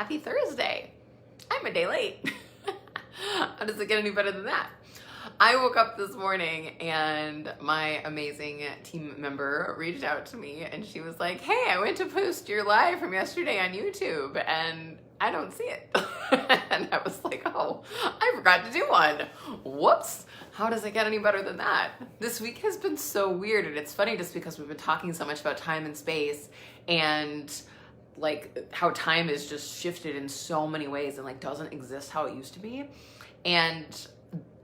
Happy Thursday. I'm a day late. How does it get any better than that? I woke up this morning and my amazing team member reached out to me and she was like, hey, I went to post your live from yesterday on YouTube and I don't see it. And I was like, oh, I forgot to do one. Whoops. How does it get any better than that? This week has been so weird, and it's funny just because we've been talking so much about time and space and like how time is just shifted in so many ways and like doesn't exist how it used to be. And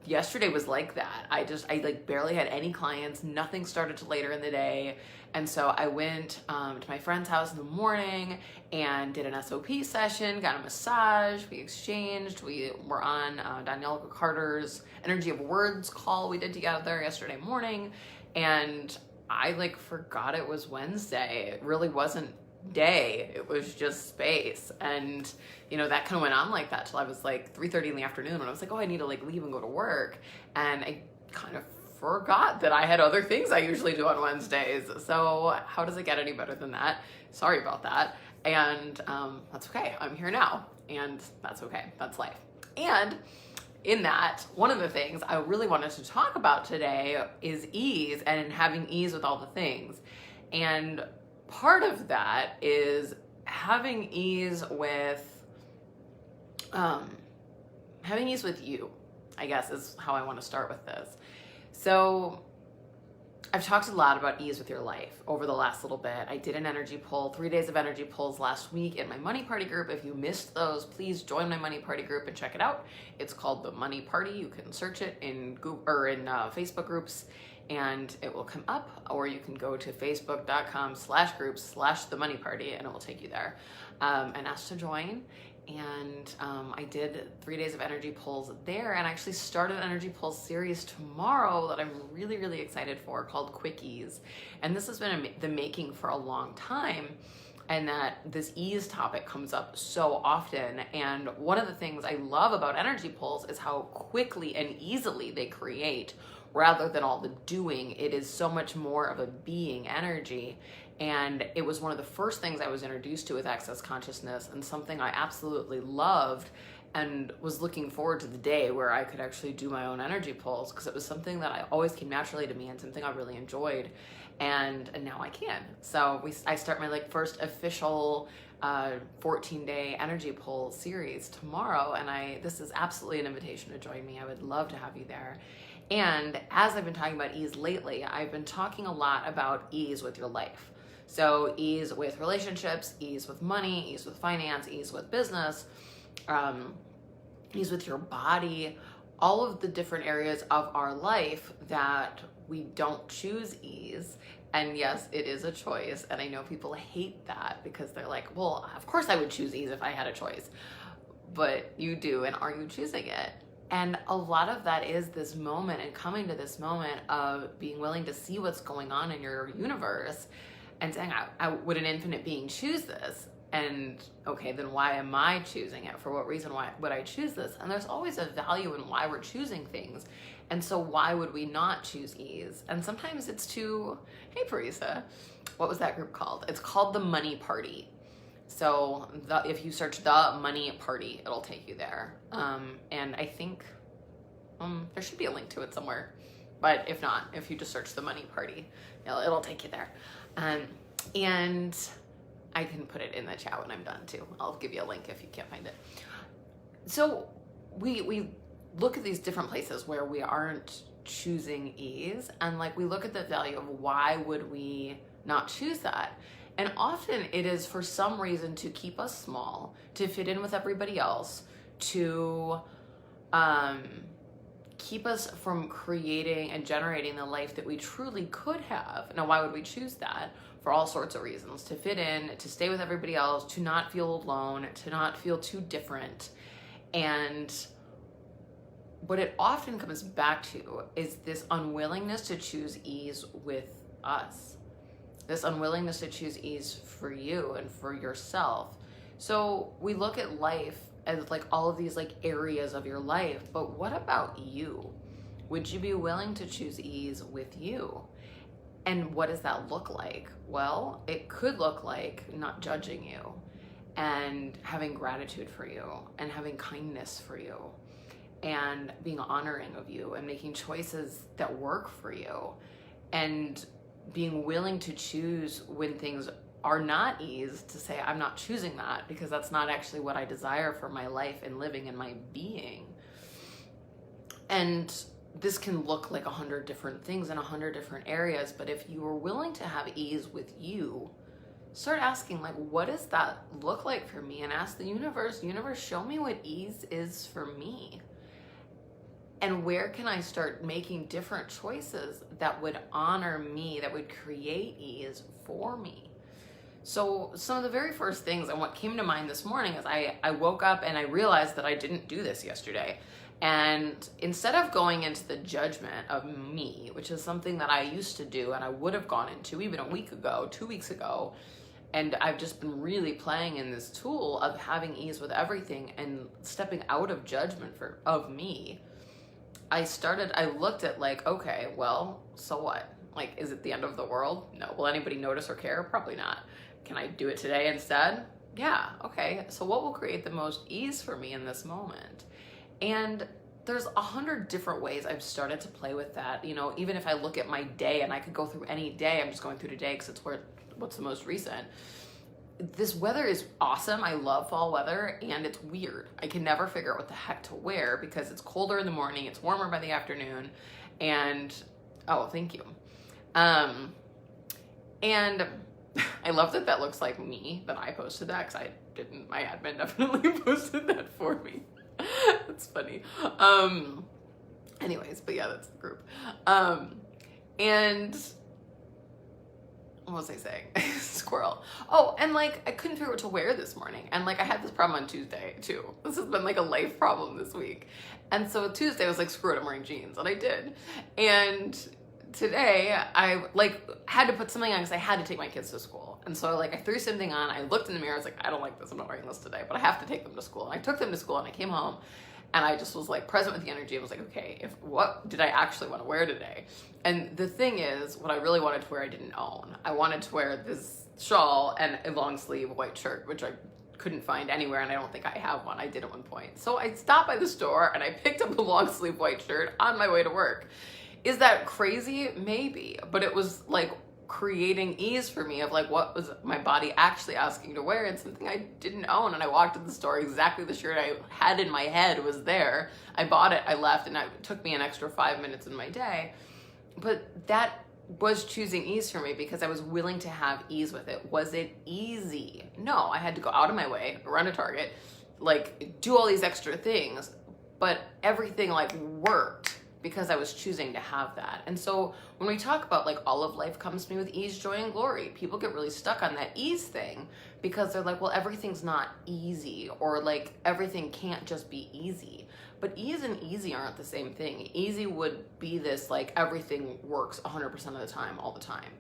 yesterday was like that. I like barely had any clients. Nothing started till later in the day. And so I went to my friend's house in the morning and did an SOP session, got a massage, we exchanged, we were on Danielle Carter's Energy of Words call we did together yesterday morning. And I like forgot it was Wednesday. It really wasn't day, it was just space. And you know, that kind of went on like that till I was like 3:30 in the afternoon when I was like, oh, I need to like leave and go to work. And I kind of forgot that I had other things I usually do on Wednesdays. So how does it get any better than that? Sorry about that. And that's okay. I'm here now and that's okay. That's life. And in that, one of the things I really wanted to talk about today is ease and having ease with all the things. And part of that is having ease with you, I guess, is how I want to start with this. So I've talked a lot about ease with your life over the last little bit. I did an energy pull, 3 days of energy pulls last week in my Money Party group. If you missed those, please join my Money Party group and check it out. It's called the Money Party. You can search it in Google or in Facebook groups and it will come up, or you can go to facebook.com/groups/the Money Party and it will take you there and ask to join. And I did 3 days of energy pulls there, and I actually started an energy pulse series tomorrow that I'm really, really excited for, called Quick Ease. And this has been the making for a long time, and that this ease topic comes up so often. And one of the things I love about energy pulls is how quickly and easily they create, rather than all the doing. It is so much more of a being energy. And it was one of the first things I was introduced to with Access Consciousness, and something I absolutely loved and was looking forward to the day where I could actually do my own energy pulls, because it was something that I always came naturally to me and something I really enjoyed. And now I can. So I start my like first official 14-day energy pull series tomorrow, and this is absolutely an invitation to join me. I would love to have you there. And as I've been talking about ease lately, I've been talking a lot about ease with your life. So ease with relationships, ease with money, ease with finance, ease with business, ease with your body, all of the different areas of our life that we don't choose ease. And yes, it is a choice. And I know people hate that because they're like, well, of course I would choose ease if I had a choice. But you do, and are you choosing it? And a lot of that is this moment and coming to this moment of being willing to see what's going on in your universe and saying, would an infinite being choose this? And okay, then why am I choosing it? For what reason would I choose this? And there's always a value in why we're choosing things. And so why would we not choose ease? And sometimes it's hey Parisa, what was that group called? It's called the Money Party. So if you search the Money Party, it'll take you there. And I think there should be a link to it somewhere. But if not, if you just search the Money Party, it'll take you there. And I can put it in the chat when I'm done too. I'll give you a link if you can't find it. So we look at these different places where we aren't choosing ease, and like we look at the value of why would we not choose that. And often it is for some reason to keep us small, to fit in with everybody else, to keep us from creating and generating the life that we truly could have. Now, why would we choose that? For all sorts of reasons. To fit in, to stay with everybody else, to not feel alone, to not feel too different. And what it often comes back to is this unwillingness to choose ease with us. This unwillingness to choose ease for you and for yourself. So we look at life as like all of these like areas of your life, but what about you? Would you be willing to choose ease with you? And what does that look like? Well, it could look like not judging you and having gratitude for you and having kindness for you and being honoring of you and making choices that work for you and being willing to choose when things are not ease, to say I'm not choosing that because that's not actually what I desire for my life and living and my being. And this can look like 100 different things in 100 different areas, but if you are willing to have ease with you, start asking, like, what does that look like for me? And ask the universe, show me what ease is for me. And where can I start making different choices that would honor me, that would create ease for me? So some of the very first things and what came to mind this morning is I woke up and I realized that I didn't do this yesterday. And instead of going into the judgment of me, which is something that I used to do and I would have gone into even a week ago, 2 weeks ago, and I've just been really playing in this tool of having ease with everything and stepping out of judgment of me, I looked at like, okay, well, so what? Like, is it the end of the world? No. Will anybody notice or care? Probably not. Can I do it today instead? Yeah. Okay. So what will create the most ease for me in this moment? And there's 100 different ways I've started to play with that. You know, even if I look at my day and I could go through any day, I'm just going through today because it's what's the most recent. This weather is awesome. I love fall weather, and it's weird. I can never figure out what the heck to wear because it's colder in the morning, it's warmer by the afternoon, and oh, thank you. And I love that looks like me, that I posted that, because I didn't. My admin definitely posted that for me. That's funny. Anyways, but yeah, that's the group. And what was I saying? Squirrel. Oh, and like I couldn't figure out what to wear this morning. And like I had this problem on Tuesday too. This has been like a life problem this week. And so Tuesday I was like, screw it, I'm wearing jeans. And I did. And today I like had to put something on because I had to take my kids to school. And so like I threw something on, I looked in the mirror, I was like, I don't like this, I'm not wearing this today, but I have to take them to school. And I took them to school and I came home and I just was like present with the energy. I was like, okay, what did I actually want to wear today? And the thing is, what I really wanted to wear, I didn't own. I wanted to wear this shawl and a long sleeve white shirt, which I couldn't find anywhere, and I don't think I have one. I did at one point. So I stopped by the store and I picked up a long sleeve white shirt on my way to work. Is that crazy? Maybe, but it was like creating ease for me of like what was my body actually asking to wear, and something I didn't own. And I walked to the store, exactly the shirt I had in my head was there. I bought it, I left, and it took me an extra 5 minutes in my day. But that was choosing ease for me because I was willing to have ease with it. Was it easy? No, I had to go out of my way, run to Target, like do all these extra things, but everything like worked because I was choosing to have that. And so when we talk about like all of life comes to me with ease, joy, and glory, people get really stuck on that ease thing because they're like, well, everything's not easy, or like everything can't just be easy. But ease and easy aren't the same thing. Easy would be this like everything works 100% of the time, all the time,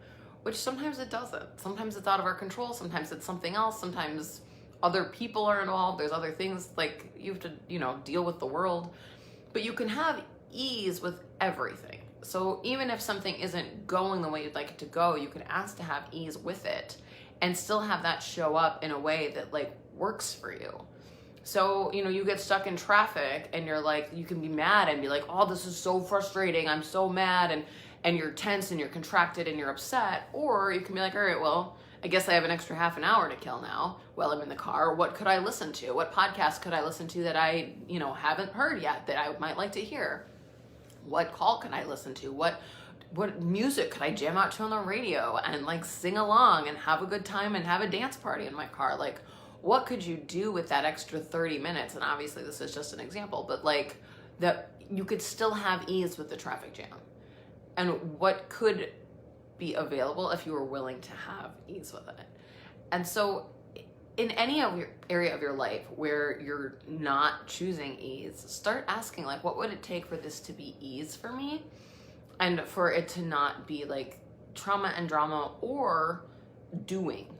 which sometimes it doesn't. Sometimes it's out of our control. Sometimes it's something else. Sometimes other people are involved. There's other things like you have to, deal with the world. But you can have ease with everything. So even if something isn't going the way you'd like it to go, you can ask to have ease with it and still have that show up in a way that like works for you. So, you get stuck in traffic and you're like, you can be mad and be like, oh, this is so frustrating, I'm so mad, and you're tense and you're contracted and you're upset. Or you can be like, all right, well, I guess I have an extra half an hour to kill now while I'm in the car. What could I listen to? What podcast could I listen to that I, haven't heard yet that I might like to hear? What call can I listen to? What music could I jam out to on the radio and like sing along and have a good time and have a dance party in my car? Like, what could you do with that extra 30 minutes? And obviously this is just an example, but like that you could still have ease with the traffic jam. And what could be available if you were willing to have ease with it? And so in any area of your life where you're not choosing ease, start asking like, what would it take for this to be ease for me? And for it to not be like trauma and drama or doing,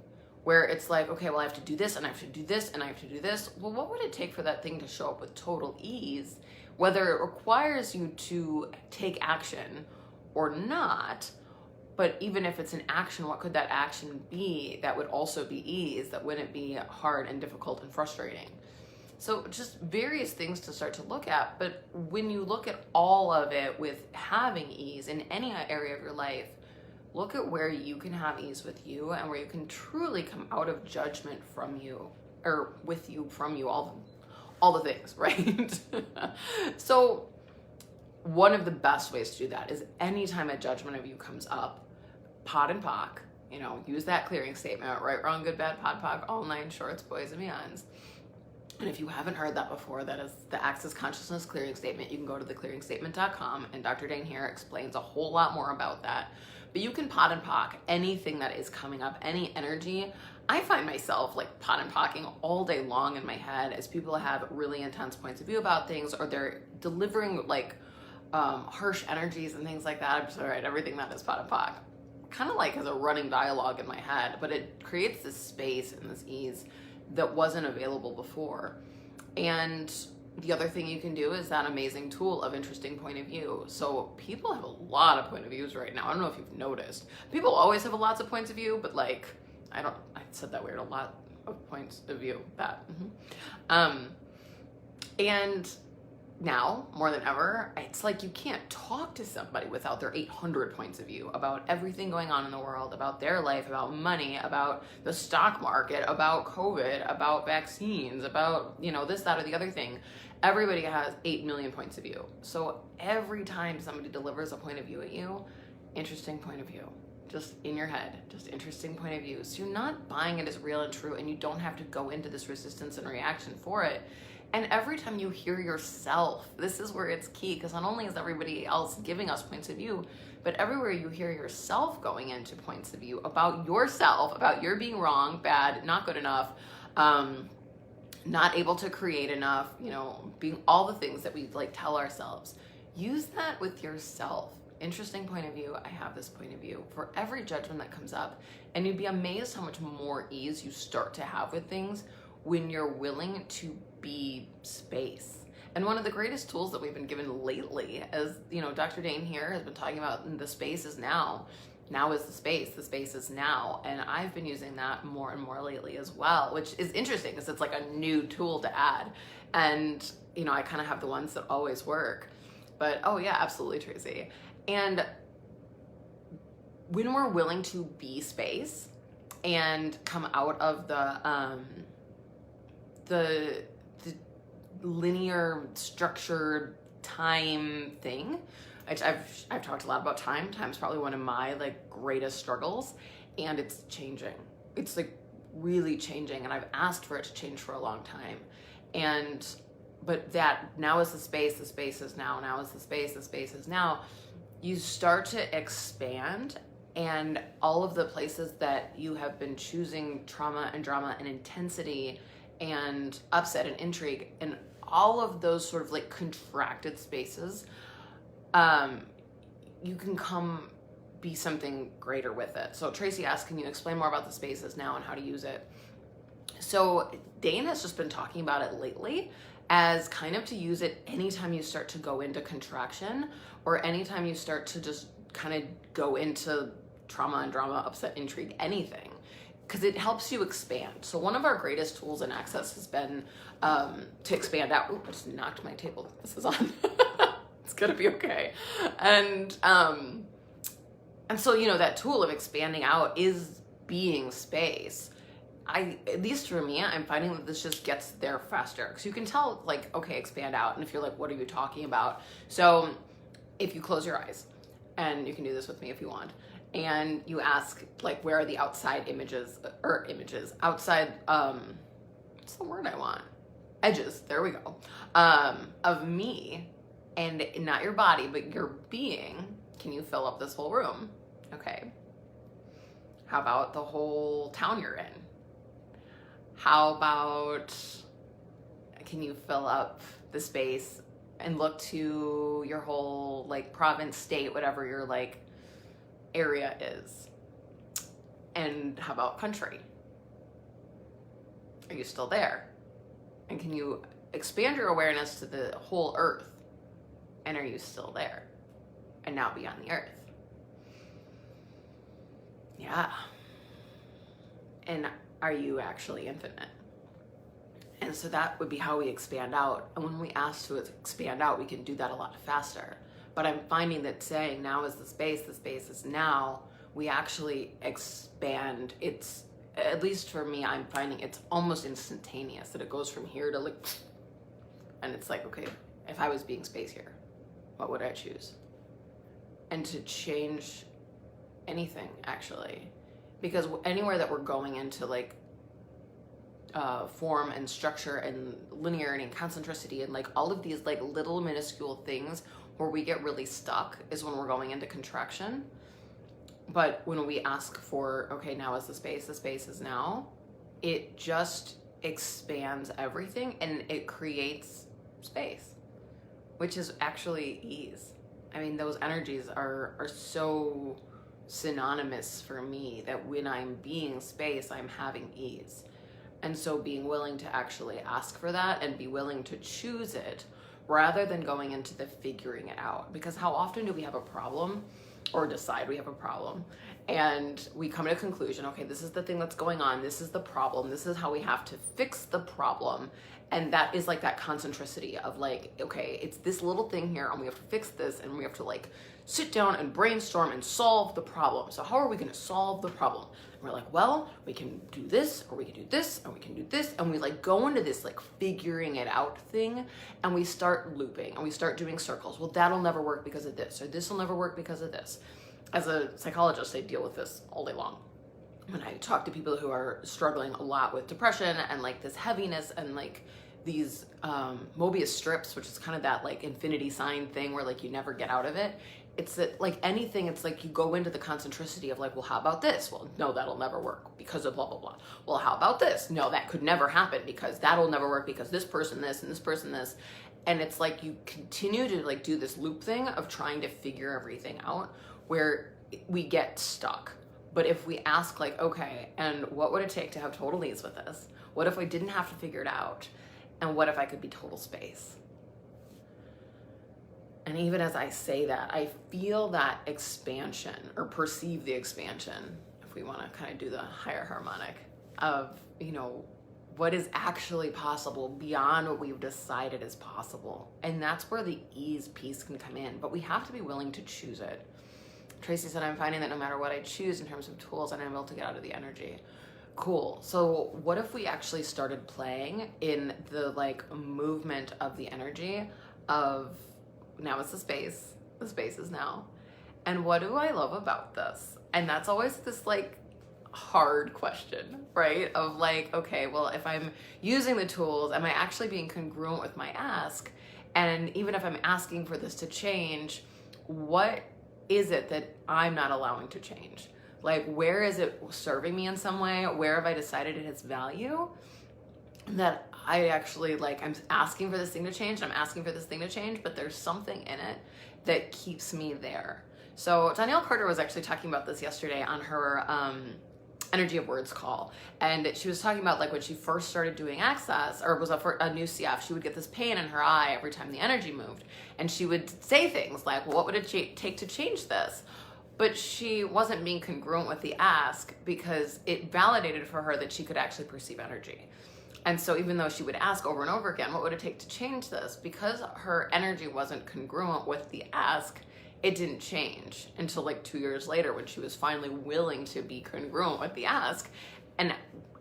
where it's like, okay, well, I have to do this and I have to do this and I have to do this. Well, what would it take for that thing to show up with total ease, whether it requires you to take action or not? But even if it's an action, what could that action be that would also be ease, that wouldn't be hard and difficult and frustrating? So just various things to start to look at. But when you look at all of it with having ease in any area of your life, look at where you can have ease with you and where you can truly come out of judgment from you, or with you, from you, all the things, right? So one of the best ways to do that is anytime a judgment of you comes up, pod and pock, use that clearing statement, right, wrong, good, bad, pod, pock, all 9 shorts, boys and beyonds. And if you haven't heard that before, that is the Access Consciousness Clearing Statement. You can go to theclearingstatement.com, and Dr. Dane here explains a whole lot more about that. But you can pod and pock anything that is coming up, any energy. I find myself like pod and pocking all day long in my head as people have really intense points of view about things, or they're delivering like harsh energies and things like that. I'm just, all right, everything that is pod and pock. Kind of like as a running dialogue in my head, but it creates this space and this ease that wasn't available before. And the other thing you can do is that amazing tool of interesting point of view. So people have a lot of point of views right now. I don't know if you've noticed. People always have lots of points of view, but like, I said that weird, a lot of points of view, that. And now, more than ever, it's like you can't talk to somebody without their 800 points of view about everything going on in the world, about their life, about money, about the stock market, about COVID, about vaccines, about, this, that, or the other thing. Everybody has 8 million points of view. So every time somebody delivers a point of view at you, interesting point of view. Just in your head, just interesting point of view. So you're not buying it as real and true, and you don't have to go into this resistance and reaction for it. And every time you hear yourself, this is where it's key, because not only is everybody else giving us points of view, but everywhere you hear yourself going into points of view about yourself, about your being wrong, bad, not good enough, not able to create enough, being all the things that we like tell ourselves. Use that with yourself. Interesting point of view. I have this point of view for every judgment that comes up. And you'd be amazed how much more ease you start to have with things when you're willing to be space. And one of the greatest tools that we've been given lately, as Dr. Dane here has been talking about, the space is now. Now is the space is now. And I've been using that more and more lately as well, which is interesting because it's like a new tool to add. And, I kind of have the ones that always work. But, oh yeah, absolutely, Tracy. And when we're willing to be space and come out of the linear structured time thing, I've talked a lot about time. Time's probably one of my like greatest struggles, and it's changing. It's like really changing, and I've asked for it to change for a long time. But that now is the space is now. Now is the space is now. You start to expand, and all of the places that you have been choosing trauma and drama and intensity and upset and intrigue and all of those sort of like contracted spaces, you can come be something greater with it. So Tracy asked, can you explain more about the spaces now and how to use it? So Dane has just been talking about it lately as kind of to use it anytime you start to go into contraction, or anytime you start to just kind of go into trauma and drama, upset, intrigue, anything, because it helps you expand. So one of our greatest tools in Access has been to expand out. Ooh, I just knocked my table. This is on. It's gonna be okay. And so, that tool of expanding out is being space. At least for me, I'm finding that this just gets there faster, because you can tell, like, okay, expand out. And if you're like, what are you talking about? So if you close your eyes, and you can do this with me if you want, and you ask, like, where are the outside outside, what's the word I want? Edges, there we go, of me, and not your body, but your being, can you fill up this whole room? Okay. How about the whole town you're in? How about, can you fill up the space and look to your whole, like, province, state, whatever your, like, area is? And how about country? Are you still there? And can you expand your awareness to the whole earth? And are you still there? And now beyond the earth? Yeah. And are you actually infinite? And so that would be how we expand out. And when we ask to expand out, we can do that a lot faster. But I'm finding that saying now is the space is now, we actually expand. It's, at least for me, I'm finding it's almost instantaneous, that it goes from here to like, and it's like, okay, if I was being space here, what would I choose? And to change anything, actually. Because anywhere that we're going into like form and structure and linearity and concentricity and like all of these like little minuscule things where we get really stuck is when we're going into contraction. But when we ask for, okay, now is the space is now, it just expands everything and it creates space, which is actually ease. I mean, those energies are so synonymous for me that when I'm being space, I'm having ease. And so being willing to actually ask for that and be willing to choose it rather than going into the figuring it out. Because how often do we have a problem or decide we have a problem and we come to a conclusion, okay, this is the thing that's going on, this is the problem, this is how we have to fix the problem. And that is like that concentricity of like, okay, it's this little thing here and we have to fix this and we have to like sit down and brainstorm and solve the problem. So how are we going to solve the problem? And we're like, well, we can do this or we can do this and we can do this. And we like go into this like figuring it out thing and we start looping and we start doing circles. Well, that'll never work because of this, or this will never work because of this. As a psychologist, I deal with this all day long. When I talk to people who are struggling a lot with depression and like this heaviness and like these Mobius strips, which is kind of that like infinity sign thing where like you never get out of it. It's that like anything, it's like you go into the concentricity of like, well, how about this? Well, no, that'll never work because of blah, blah, blah. Well, how about this? No, that could never happen because that'll never work because this person this and this person this. And it's like you continue to like do this loop thing of trying to figure everything out where we get stuck. But if we ask like, okay, and what would it take to have total ease with this? What if I didn't have to figure it out? And what if I could be total space? And even as I say that, I feel that expansion or perceive the expansion, if we want to kind of do the higher harmonic of, you know, what is actually possible beyond what we've decided is possible. And that's where the ease piece can come in, but we have to be willing to choose it. Tracy said, I'm finding that no matter what I choose in terms of tools, I'm able to get out of the energy. Cool. So what if we actually started playing in the like movement of the energy of now it's the space is now. And what do I love about this? And that's always this like hard question, right? Of like, okay, well, if I'm using the tools, am I actually being congruent with my ask? And even if I'm asking for this to change, what is it that I'm not allowing to change? Like, where is it serving me in some way? Where have I decided it has value? That I actually like, I'm asking for this thing to change, I'm asking for this thing to change, but there's something in it that keeps me there. So Danielle Carter was actually talking about this yesterday on her Energy of Words call. And she was talking about like when she first started doing Access, or was a new CF, she would get this pain in her eye every time the energy moved. And she would say things like, well, what would it take to change this? But she wasn't being congruent with the ask because it validated for her that she could actually perceive energy. And so even though she would ask over and over again, what would it take to change this? Because her energy wasn't congruent with the ask, it didn't change until like 2 years later when she was finally willing to be congruent with the ask and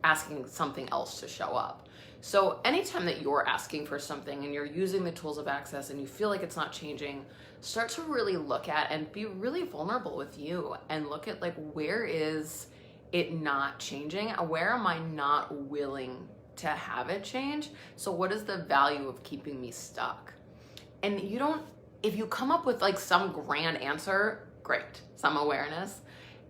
asking something else to show up. So anytime that you're asking for something and you're using the tools of Access and you feel like it's not changing, start to really look at and be really vulnerable with you and look at like, where is it not changing? Where am I not willing to have it change? So what is the value of keeping me stuck? And you don't, if you come up with like some grand answer, great, some awareness.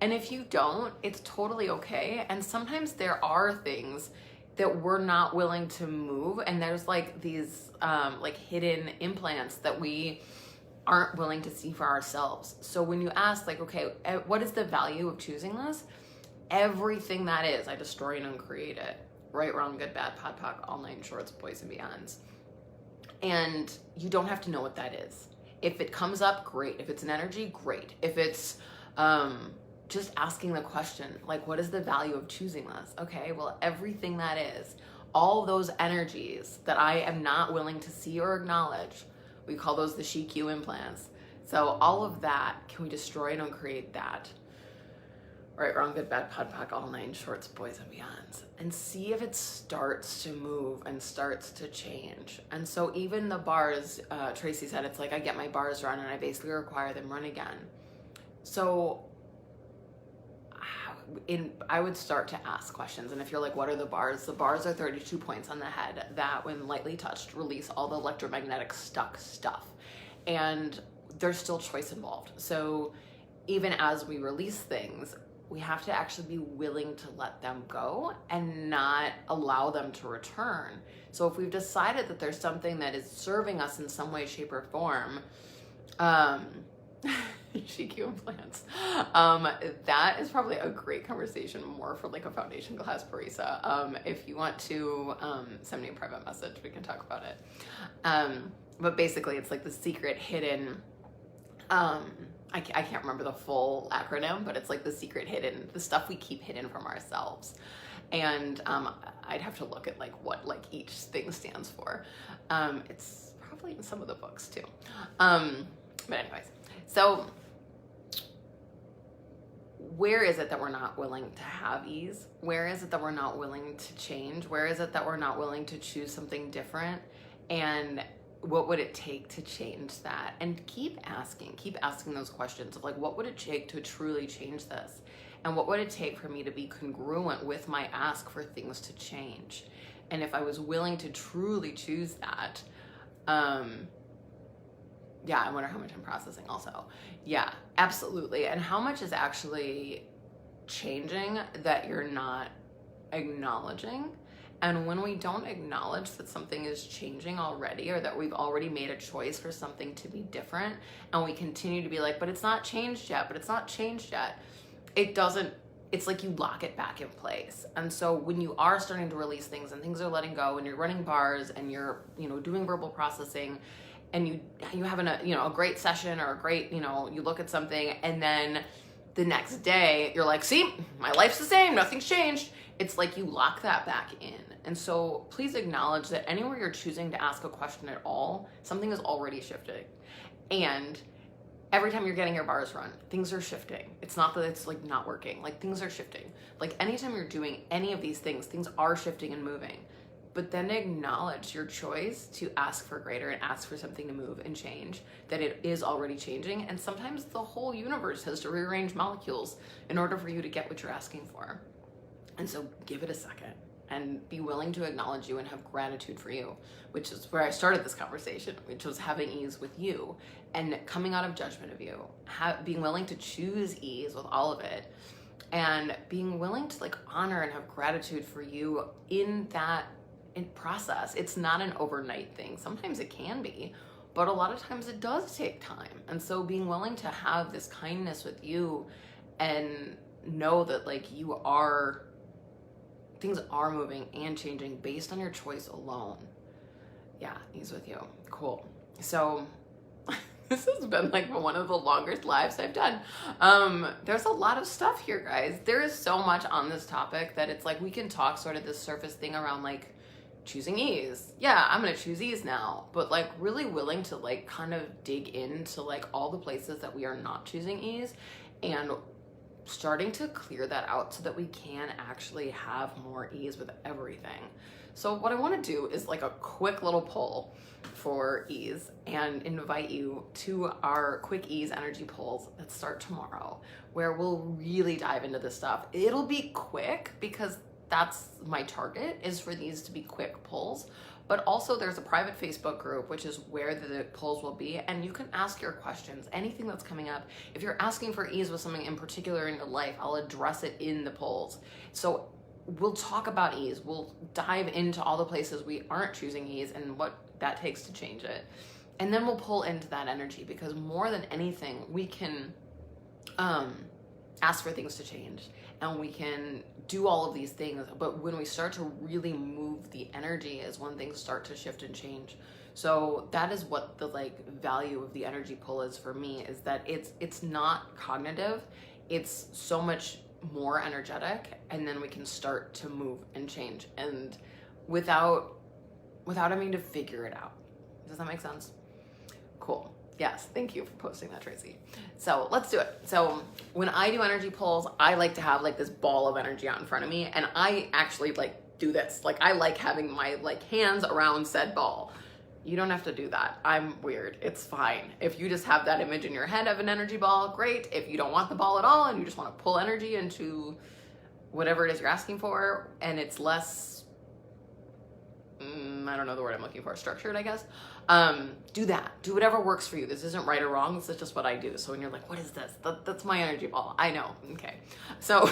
And if you don't, it's totally okay. And sometimes there are things that we're not willing to move. And there's like these like hidden implants that we aren't willing to see for ourselves. So when you ask like, okay, what is the value of choosing this? Everything that is, I destroy and uncreate it. Right, wrong, good, bad, pod, poc, all nine shorts, boys and beyonds. And you don't have to know what that is. If it comes up, great. If it's an energy, great. If it's just asking the question, like, what is the value of choosing this? Okay, well, everything that is, all those energies that I am not willing to see or acknowledge, we call those the SHIQ implants. So all of that, can we destroy and uncreate that? Right, wrong, good, bad, pod, poc, all nine shorts, boys and beyonds. And see if it starts to move and starts to change. And so even the bars, Tracy said, it's like I get my bars run and I basically require them run again. So I would start to ask questions. And if you're like, what are the bars? The bars are 32 points on the head that, when lightly touched, release all the electromagnetic stuck stuff. And there's still choice involved. So even as we release things, we have to actually be willing to let them go and not allow them to return. So if we've decided that there's something that is serving us in some way, shape, or form, SHIQ implants, that is probably a great conversation more for like a foundation class, Parisa. If you want to send me a private message, we can talk about it. But basically it's like the secret hidden, I can't remember the full acronym, but it's like the secret hidden, the stuff we keep hidden from ourselves. And I'd have to look at like what like each thing stands for. It's probably in some of the books too. But anyways, so where is it that we're not willing to have ease? Where is it that we're not willing to change? Where is it that we're not willing to choose something different? And what would it take to change that? And keep asking those questions of like, what would it take to truly change this? And what would it take for me to be congruent with my ask for things to change? And if I was willing to truly choose that, yeah, I wonder how much I'm processing also. Yeah, absolutely. And how much is actually changing that you're not acknowledging? And when we don't acknowledge that something is changing already, or that we've already made a choice for something to be different, and we continue to be like, but it's not changed yet, but it's not changed yet, it's like you lock it back in place. And so when you are starting to release things and things are letting go and you're running bars and you're, doing verbal processing, and you have a great session or a great, you look at something and then the next day you're like, see, my life's the same, nothing's changed. It's like you lock that back in. And so please acknowledge that anywhere you're choosing to ask a question at all, something is already shifting. And every time you're getting your bars run, things are shifting. It's not that it's like not working, like things are shifting. Like anytime you're doing any of these things are shifting and moving. But then acknowledge your choice to ask for greater and ask for something to move and change, that it is already changing. And sometimes the whole universe has to rearrange molecules in order for you to get what you're asking for. And so give it a second and be willing to acknowledge you and have gratitude for you, which is where I started this conversation, which was having ease with you and coming out of judgment of you, being willing to choose ease with all of it, and being willing to like honor and have gratitude for you in that process. It's not an overnight thing. Sometimes it can be, but a lot of times it does take time. And so being willing to have this kindness with you and know that like things are moving and changing based on your choice alone. Yeah, ease with you. Cool. So this has been like one of the longest lives I've done. There's a lot of stuff here, guys. There is so much on this topic that it's like we can talk sort of this surface thing around like choosing ease. Yeah, I'm gonna choose ease now, but like really willing to like kind of dig into like all the places that we are not choosing ease and starting to clear that out so that we can actually have more ease with everything. So what I want to do is like a quick little poll for ease and invite you to our quick ease energy polls that start tomorrow, where we'll really dive into this stuff. It'll be quick because that's my target, is for these to be quick polls. But also there's a private Facebook group, which is where the polls will be, and you can ask your questions, anything that's coming up. If you're asking for ease with something in particular in your life, I'll address it in the polls. So we'll talk about ease. We'll dive into all the places we aren't choosing ease and what that takes to change it. And then we'll pull into that energy, because more than anything, we can ask for things to change and we can do all of these things. But when we start to really move the energy is when things start to shift and change. So that is what the like value of the energy pull is for me, is that it's not cognitive. it's so much more energetic, and then we can start to move and change, and without having to figure it out. Does that make sense? Cool. Yes, thank you for posting that, Tracy. So let's do it. So when I do energy pulls, I like to have like this ball of energy out in front of me, and I actually like do this. Like I like having my like hands around said ball. You don't have to do that. I'm weird. It's fine. If you just have that image in your head of an energy ball, great. If you don't want the ball at all and you just want to pull energy into whatever it is you're asking for, and it's less, I don't know the word I'm looking for, structured, I guess. Do that. Do whatever works for you. This isn't right or wrong. This is just what I do. So when you're like, what is this? That's my energy ball. I know. Okay. So,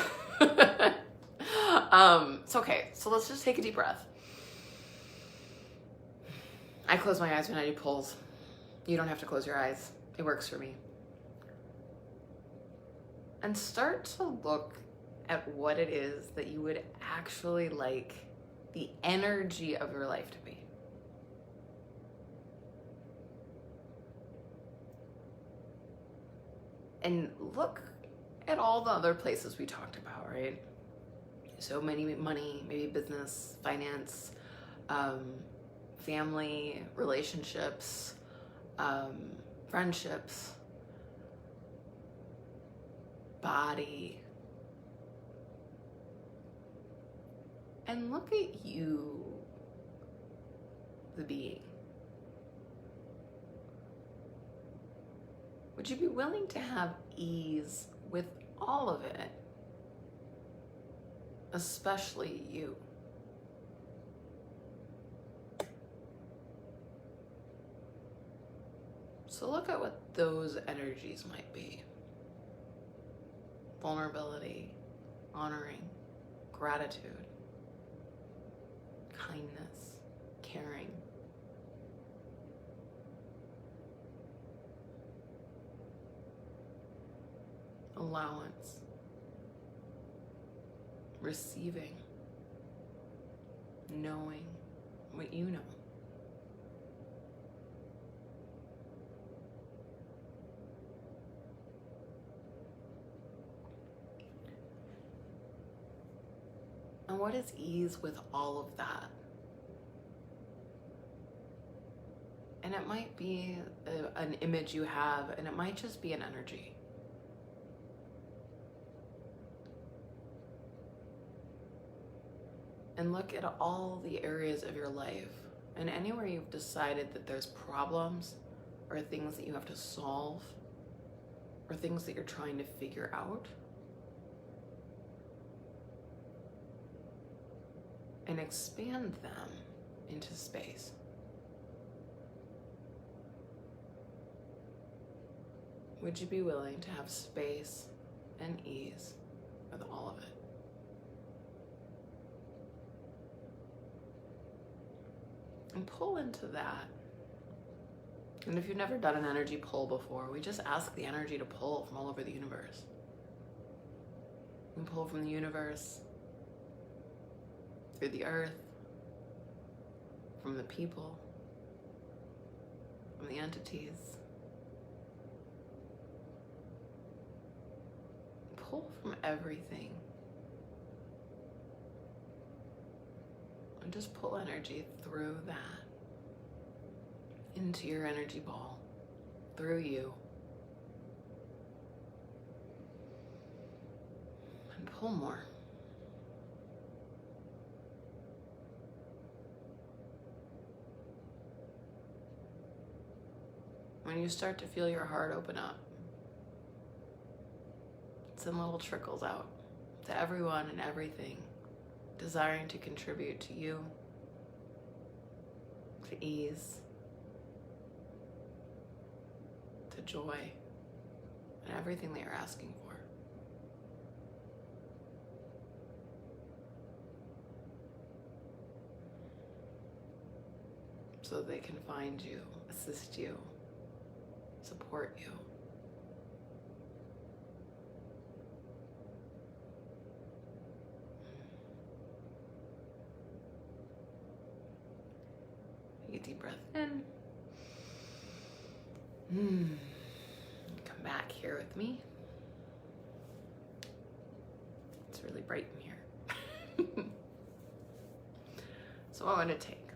it's okay. So let's just take a deep breath. I close my eyes when I do pulls. You don't have to close your eyes. It works for me. And start to look at what it is that you would actually like the energy of your life to be. And look at all the other places we talked about, right? So many, money, maybe business, finance, family, relationships, friendships, body. And look at you, the being. Would you be willing to have ease with all of it? Especially you. So look at what those energies might be. Vulnerability, honoring, gratitude, kindness, caring. Allowance, receiving, knowing what you know. And what is ease with all of that? And it might be an image you have, and it might just be an energy. And look at all the areas of your life and anywhere you've decided that there's problems or things that you have to solve or things that you're trying to figure out. And expand them into space. Would you be willing to have space and ease with all of it? And pull into that. And if you've never done an energy pull before, we just ask the energy to pull from all over the universe. We pull from the universe, through the earth, from the people, from the entities. Pull from everything. And just pull energy through that into your energy ball, through you. And pull more. When you start to feel your heart open up, send little trickles out to everyone and everything, desiring to contribute to you, to ease, to joy, and everything that you're asking for. So they can find you, assist you, support you. Take a deep breath in. Come back here with me. really bright in here. So what would it take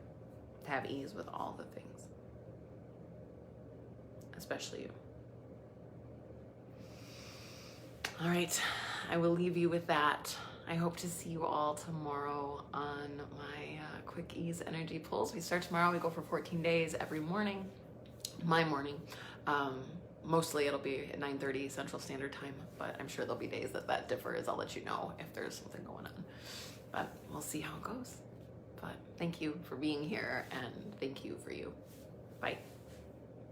to have ease with all the things? Especially you. All right, I will leave you with that. I hope to see you all tomorrow on my Quick Ease Energy Pulse. We start tomorrow. We go for 14 days every morning. My morning. Mostly it'll be at 9:30 Central Standard Time, but I'm sure there'll be days that differs. I'll let you know if there's something going on. But we'll see how it goes. But thank you for being here, and thank you for you. Bye.